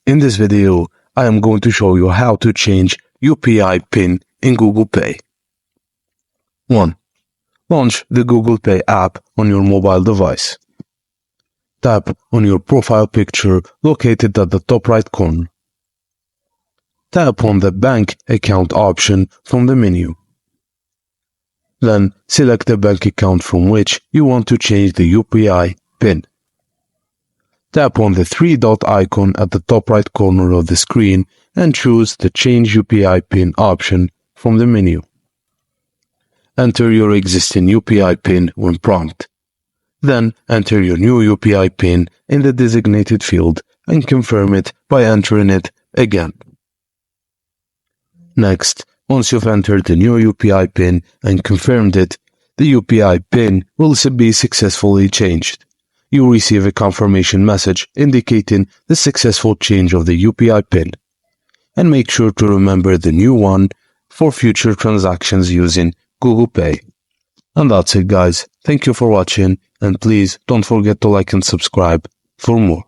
In this video, I am going to show you how to change UPI PIN in Google Pay. 1. Launch the Google Pay app on your mobile device. Tap on your profile picture located at the top right corner. Tap on the bank account option from the menu. Then select the bank account from which you want to change the UPI PIN. Tap on the three-dot icon at the top right corner of the screen and choose the Change UPI PIN option from the menu. Enter your existing UPI PIN when prompted. Then enter your new UPI PIN in the designated field and confirm it by entering it again. Next, once you've entered the new UPI PIN and confirmed it, the UPI PIN will be successfully changed. You will receive a confirmation message indicating the successful change of the UPI PIN. And make sure to remember the new one for future transactions using Google Pay. And that's it, guys. Thank you for watching, and please don't forget to like and subscribe for more.